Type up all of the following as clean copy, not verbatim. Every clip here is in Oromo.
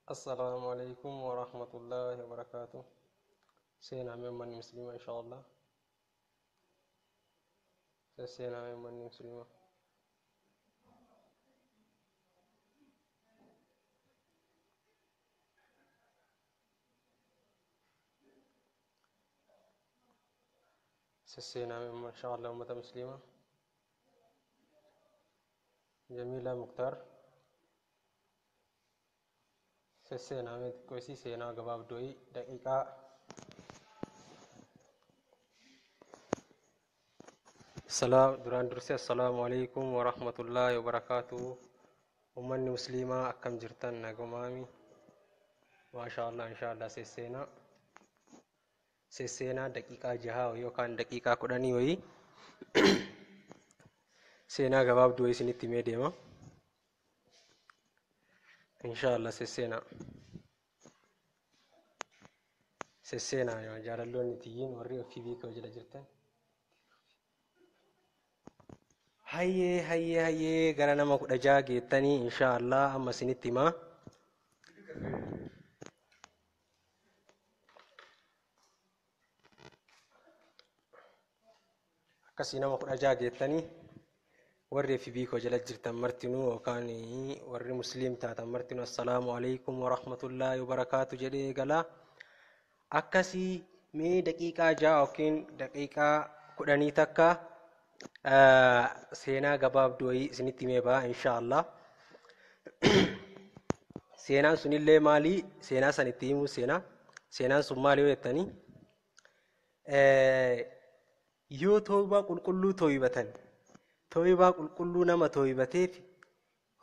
السلام عليكم ورحمة الله وبركاته. سينا من مسلمة إن شاء الله. سينا من مسلمة. سينا من إن شاء الله أمة مسلمة. جميلة مختار. سينا من كويسي سينا جواب دوي دقيقة. السلام عليكم ورحمة الله وبركاته. أمة مسلمة أكم جرتن نجمامي. ما شاء الله إن شاء الله سينا دقيقة جها ويوكان دقيقة كوداني وي. سينا جواب دوي سنتي ميديما. إن شاء الله سينا يا جارلون نتيين وريو في بيك وجل جرتن. هاي غرانا ما كودا جاغي تاني إن شاء الله أما سنتي ما. كسينا ما كودا جاغي تاني ورّي في بيكو جلت جرتن مرتنو وكاني ورّي مسلم تاتا مرتنو السلام عليكم ورحمة الله وبركاته جدي قلا أكسي مي دقيقة جا وكين دقيقة كداني تكا سينا قباب دوي سنتي ميبا إن شاء الله سينا سنيلي مالي سينا سنتيمو سينا سمالي ويتاني يو توبا قل قلو تويبتن تويبا قلقلو نما تويبتيف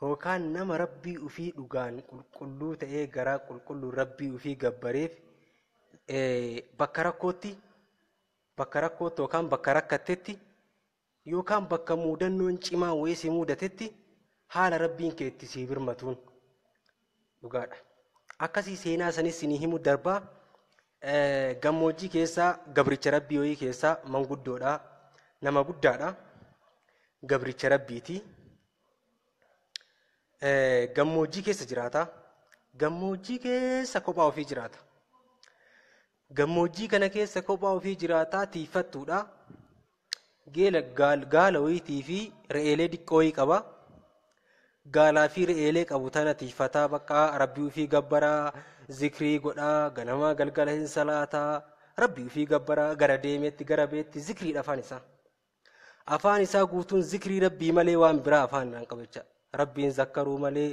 هو كان نما ربي وفي لغان قلقلو تأي غرا قلقلو ربي وفي غبريف بكراكوتو كان بكراكتتي يو كان بكا مودنو انچما ويسي مودتتي حال ربين كيتي سيبر متون لغان أكاسي سينا سني سنيهمو دربا غموجي كيسا غبريچ ربي وي كيسا منغدو دا نما غدا دا gabricha rabbiiti gammoojjii keessa jiraata gammoojjii keessa kophaa ofii jiraata gammoojjii kana keessa kophaa ofii jiraata tiifattuudha gaala wayitii fi re'eelee diqqoo qaba gaalaa fi re'eelee qabu tana tiifataa bakka rabbii ofii gabbaraa zikrii godhaa ganama galgala hin salaataa rabbii ofii gabbaraa gara deemeetti gara beetti zikriidha afaan isaa guutuun zikrii rabbii malee waan biraa afaan naan qabacha rabbiin zakkaruu malee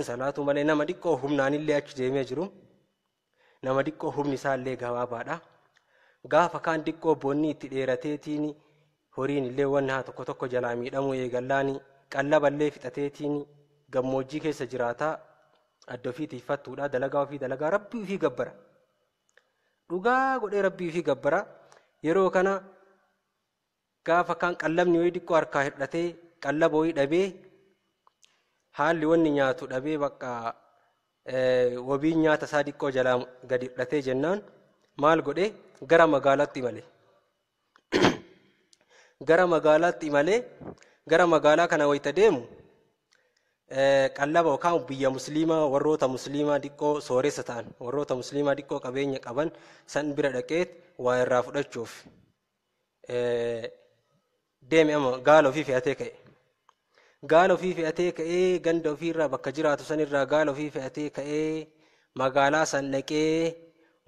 salaatu malee nama diqqoo humnaanillee achi deemee jiru nama diqqoo humni isaallee gabaabaadha gaafa kaan diqqoo bonni itti dheerateetiin horiin illee wanna tokko tokko jalaa miidhamuu eegallaani qallaballee fixateetiin gammoojjii keessa jiraata adda ofii tiifattuudha dalagaa ofii dalagaa rabbii ofii gabbara dhugaa godhee rabbii ofii gabbara yeroo kana gaafa kan qallabni way diqqoo harkaa hidhatee qallaba way dhabee haalli wanni nyaatu dhabee bakka wabiin nyaata isaa diqqoo jalaa gadi hidhatee jennaan maal godhee gara magaalaatti imalee gara magaalaa kana wayita deemu qallaba yookaan biyya musliimaa warroota musliimaa diqqoo sooressa ta'an warroota musliimaa diqqoo qabeenya qaban san bira dhaqeet waa irraa fudhachuuf deemi ama gaala ofii fe'atee ka'ee ganda ofiirraa bakka jiraatu sanirraa gaala ofii fe'atee ka'ee magaalaa san dhaqee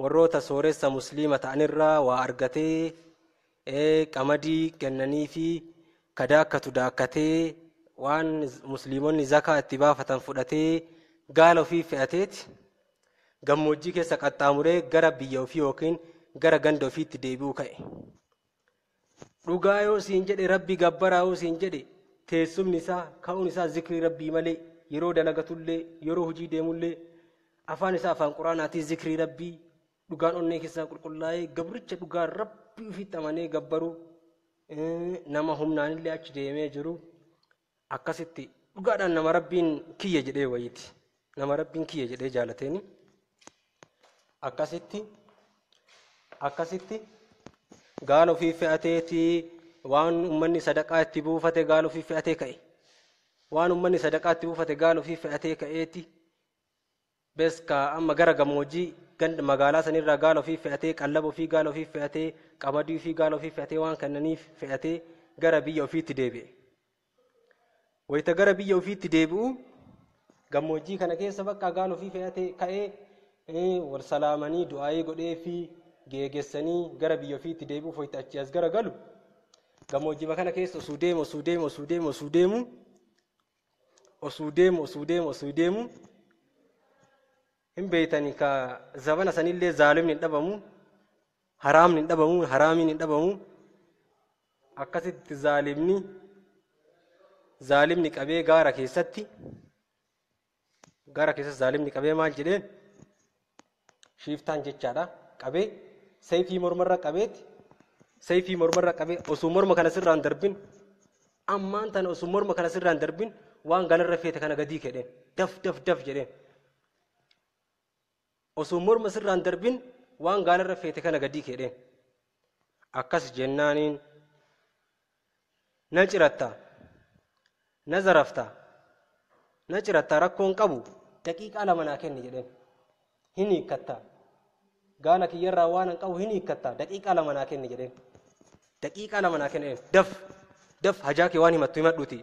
warroota sooressa musliima ta'anirraa waa argatee qamadii kennanii fi kadaakkatu daakkatee waan musliimonni zakaa itti baafatan fudhatee gaala ofii fe'ateeti gammoojjii keessa qaxxaamuree gara biyya ofii yookiin gara ganda ofiitti deebi'uu ka'e. dhugaa yoo siin jedhe rabbi gabbaraa yoo siin jedhe teessumni isaa ka'uun isaa zikrii rabbii malee yeroo dalagatullee yeroo hojii deemullee afaan isaa afaan quraanaatii zikrii rabbii dhugaan onnee keessaa qulqullaa'ee gabricha dhugaan rabbii ofiitti amanee gabbaruu nama humnaanillee achi deemee jiru akkasitti dhugaadhaan nama rabbiin kiyya jedhee wayiiti nama rabbiin kiyya jedhee jaalateeni akkasitti gaala ofii fe'ateeti waan ummanni sadaqaa itti buufate gaala ofii fe'atee ka'e waan ummanni sadaqaa itti buufate gaala ofii fe'atee ka'eeti beska amma gara gammoojjii ganda magaalaa sanirraa gaala ofii fe'atee qallaba ofii gaala ofii fe'atee qamadii ofii gaala ofii fe'atee waan kannaniif fe'atee gara biyya ofiitti deebi'e. Wayita gara biyya ofiitti deebi'u gammoojjii kana keessa bakka gaala ofii fe'atee ka'ee wal salaamanii du'aayii godhee fi geegessanii gara biyya ofiitti deebi'uuf wayita achi as gara galu gammoojjii kana keessa osoo deemu hin beeytanii ka zabana sanillee zaalimni hin dhabamu haraamiin hin dhabamu akkasitti zaalimni qabee gaara keessatti zaalimni qabee maal jedheen shiiftaan jechaadha qabee sayfii mormarra qabee osoo morma kana sirraan darbin ammaan tana osoo morma kana sirraan darbin waan galarra feete kana gadii kedheen daf jedheen osoo morma sirraan darbin waan galarra feete kana gadii kedheen akkas jennaaniin na ciratta na zarafta na ciratta rakkoon qabu daqiiqaa lama naa kenni jedheen hin hiikkatta gaala kiyyarraa waan an qabu hin hiikkatta daqiiqaa lama naa kenni jedheen daqiiqaa lama naa kenni daf hajaa kee waan himattu himadhuuti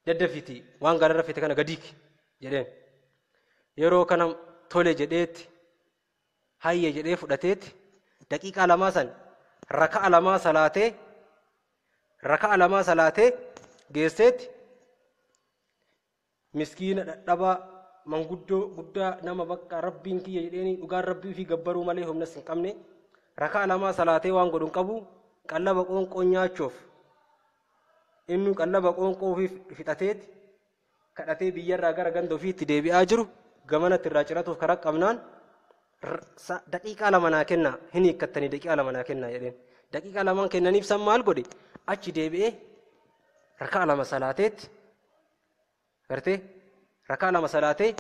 daddafiti waan galarra feete kana gadii jedheen yeroo kana tole jedheetti hayye jedhee fudhateetti daqiiqaa lamaa san raka'a lamaa salaatee geesseetti miskiina dhadhabaa manguddoo guddaa nama bakka rabbiin kiyya jedheeni dhugaan rabbii fi gabbaruu malee humnas hin qabne raka'a lamaa salaatee waan godhun qabu qallaba qoonqoo nyaachuuf inni qallaba qoonqoo fi fixateetti kadhatee biyyarraa gara ganda ofiitti deebi'aa jiru gamanatti irraa ciratuuf karaa qabnaan daqiiqaa lama naa kenna hin hiikkattanii daqiiqaa lama naa kenna jedheen daqiiqaa lamaan kennaniif san maal godhe achi deebi'ee raka'a lama salaateetti gartee raka'a lama salaatee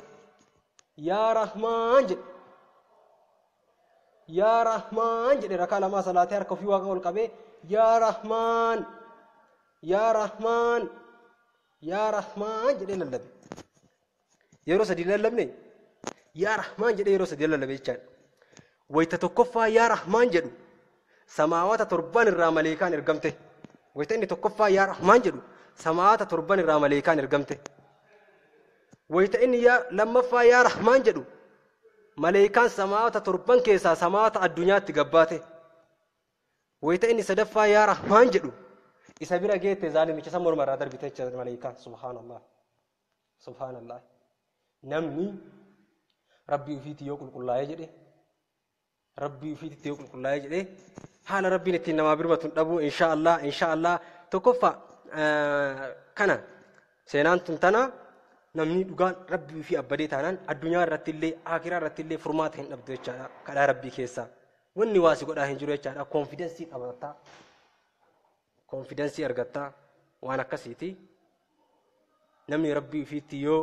yaa rahmaan jedhe raka'a lama salaatee harka ofii waaqa ol qabee yaa rahmaan jedhee lallabe yeroo sadii lallabne yaa rahmaan jedhee yeroo sadii lallabe jechaadha wayita tokkoffaa yaa rahmaan jedhu samaawata 7 irraa maleekaan ergamte wayita inni tokkoffaa yaa rahmaan jedhu samaawata 7 irraa maleekaan ergamte wayita inni lammaffaa yaa rahmaan jedhu maleekaan samaawata 7 keessaa samaawata addunyaatti gabbaate wayita inni sadaffaa yaa rahmaan jedhu isa bira geette zaalimicha san morma irraa darbite jecha maleekaan subhaanallah namni rabbii ufiitti yoo qulqullaa'ee jedhe haala rabbiin ittiin namaa birmatuun dhabu inshaallah tokkoffaa kana seenaan tun tana namni dhugaan rabbii fi abbadee taanaan addunyaa irratti illee akiraa irratti illee furmaata hin dhabdu jechaadha kadhaa rabbii keessaa wanni waasi godhaa hin jiru jechaadha koonfidensii argattaa waan akkasiiti namni rabbii ufiitti yoo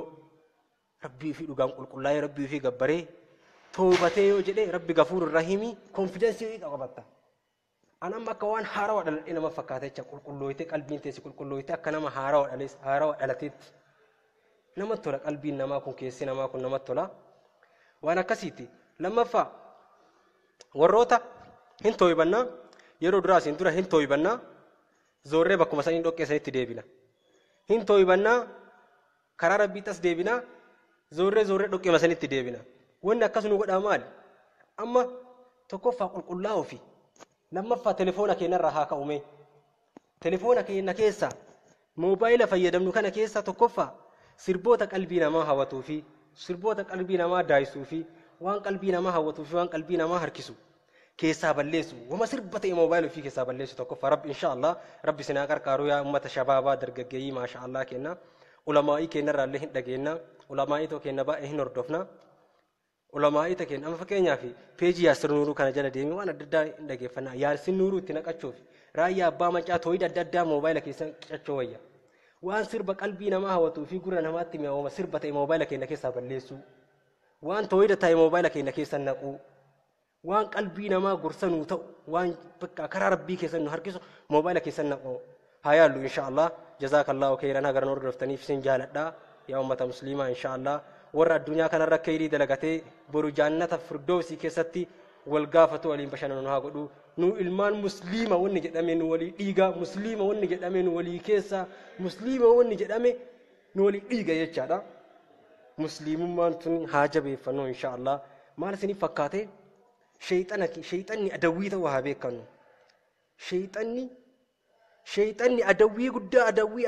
rabbii fi dhugaan qulqullaa'ee rabbii fi gabbaree toobatee yoo jedhe rabbi gafuurur rahiimii koonfidensii qabatta anam akka waan haarawaa dhaladhee nama fakkaata jecha qulqullooyte qalbiin teessi qulqullooyte akka nama haarawaa dhalateetti nama tola qalbiin namaa kun keessi namaa kun nama tola waan akkasiiti lammaffaa warroota hin tooybannaa yeroo duraa isin dura hin tooybannaa zoorree bakkuma saniin dhoqqeessanitti deebina hin tooybannaa karaa rabbiittas deebinaa zoorree dhoqqeema sanitti deebina wanni akkas nu godhaa maali amma tokkoffaa qulqullaa'uu fi lammaffaa telefoona keenyarraa haa ka'ume telefoona keenya keessa moobaayila fayyadamnu kana keessa tokkoffaa sirboota qalbii namaa hawwatuu fi sirboota qalbii namaa daayisuu fi waan qalbii namaa hawwatuu fi waan qalbii namaa harkisu keessaa balleessu wama sirba ta'e moobaayila ofii keessaa balleessu tokkoffaa rabbi inshaallah rabbi sinaa qarqaaruu yaa ummata shabaabaa dargaggeeyyii maashaallah kenna ulamaa'ii keenyarraa illee hin dhageenna ulamaa'ii too kenna baay'ee hin hordofna ulamaa'ii ta kenna amma fakkeenyaaf peejii Yaasir Nuuruu kana jala deemee waan adda addaa hin dhageeffannaa Yaasir Nuuruu itti naqachuuf raayyaa abbaa macaa tooyida adda addaa moobaayila keessan qicachoo wayya waan sirba qalbii namaa hawwatuu fi gurra namaatti mi'aawama sirba ta'e moobaayila keenya keessaa balleessu waan tooyida ta'e moobaayila keenya keessan naqu waan qalbii namaa gorsanuu ta'u waan bakka karaa rabbii keessan nu harkisu moobaayila keessan naqu haa yaallu inshaallah jazaakallahu khairan agar nu hordoftaniif sin jaaladha yaa ummata muslimaa inshaallah warra addunyaa kanarra khayrii dalagatee boru jaannata firdoosi keessatti wal gaafatu waliin bashannanu haa godhu. Nu ilmaan musliima wanni jedhame nu walii dhiiga, musliima wanni jedhame nu walii keessa, musliima wanni jedhame nu walii dhiiga jechaadha. Musliimummaan tun haa jabeeffannu inshaallah. Maal isiniif fakkaate shayxanni adawwii ta'uu haa beekannu. Shayxanni adawwii guddaa adawwii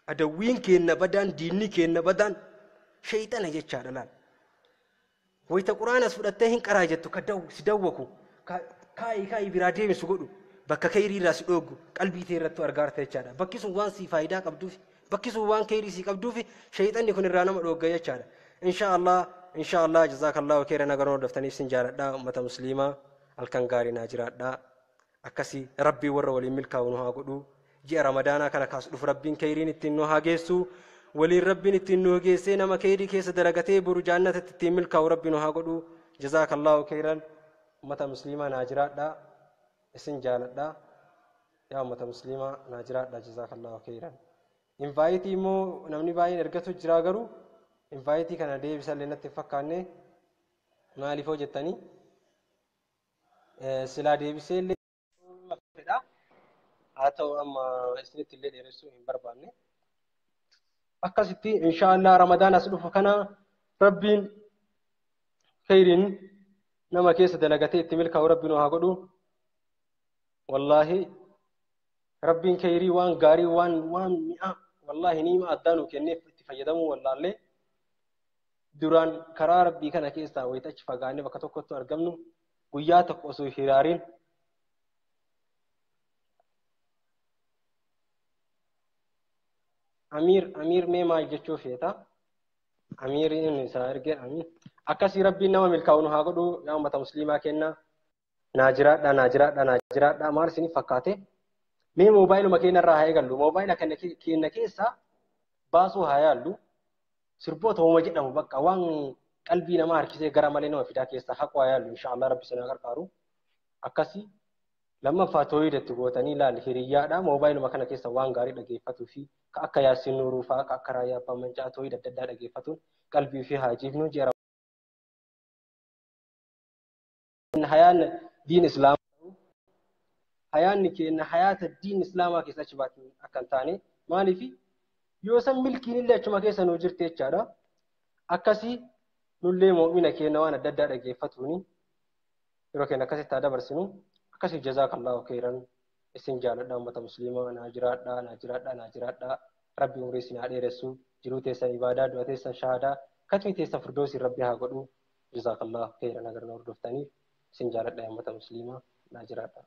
adawwiin keenna badaan diinni keenna badaan shayxana jechaadha laal. Wayita quraanas fudhattee hin qaraa jettu ka si dawwaku kaayi biraa deemisu godhu bakka khayrii irraa si dhoogu qalbii tee irratti argaarta jechaadha. Bakki sun waan si faayidaa qabduuf bakki sun waan khayrii si qabduuf shayxanni kun irraa nama dhoogga jechaadha. Inshaallah jazaakallahu khairan agaroo daftaniif sin jaaladha. Ummata musliimaa halkan gaarii naa jiraadha. Akkasi rabbii warra waliin milkaa'u nu haa godhu. Ji'a ramadaanaa kana kaas dhufu rabbiin khayriin ittiin nu haa geessu. Waliin rabbiin ittiin nu geessee nama khayrii keessa dalagatee boru jaannatatti ittiin milkaa'u rabbii nu haa godhu. Jazaakallahu khairan. Ummata musliimaa naa jiraadha. Isin jaaladha. Yaa ummata musliimaa naa jiraadha. Jazaakallahu khairan. Invaayitii immoo namni baay'een ergatu jira garuu invaayitii kana deebisallee natti hin fakkaanne maaliif hoo jettanii silaa deebisee illee fedha. Haa ta'u amma isinitti illee dheeressuu hin barbaanne. Akkasitti inshaallah ramadaan as dhufu kana rabbiin khayriin nama keessa dalagatee itti milkaa'u rabbiin haa godhu. Wallaahi rabbiin khayrii waan gaarii waan mi'a wallaahi ni'ima addaa nu kenneef itti fayyadamuu wallaallee duraan karaa rabbii kana keessaa wayitachi fagaannee bakka tokkotti argamnu guyyaa tokko osoo hiraariin Amir mee maal jechuu feeta? Amiriin isaa ergee amiin. Akkasii rabbiin nama milkaa'u nu haa godhu. Yaa ummata musliimaa kenna. Naa jiraadha. Maal isiniif fakkaate? Mee moobaayiluma keenya irraa haa eegallu. Moobaayila keenya keessaa baasuu haa yaallu. Sirboota hooma jedhamu bakka waan qalbii namaa harkisee gara malee nama fidaa keessaa haqu haa yaallu. Inshaallah rabbi sana gargaaru. Akkasii lammaffaa tooyiidatti gootanii ilaali hiriyyaadha. Moobaayiluma kana keessa waan gaarii dhageeffatuu fi akka Yaasiin Nuuruu fa'aa akka Raayyaa Abbaa Mancaa tooyida adda addaa dhageeffatuun qalbii fi haajiifnu jira. Hayaan diin islaamaa hayaanni keenya hayaata diin islaamaa keessa achi baatu akka hin taane maaliif yoo san milkiin illee achuma keessa nu jirti jechaadha. Akkasii nullee mu'mina keenya waan adda addaa dhageeffatuuni yeroo keenya akkasitti haa dabarsinu. Akkasii jazaakallahu khairan. Isin jaaladha ummata musliimaa naa jiraadha. Rabbi umurii isin haa dheeressu. Jiruu teessan ibaadaa, du'a teessan shahaadaa, katmii teessan firdoosi rabbi haa godhu. Jazaakallahu khairan agarra hordoftaniif isin jaaladha ummata musliimaa naa jiraadha.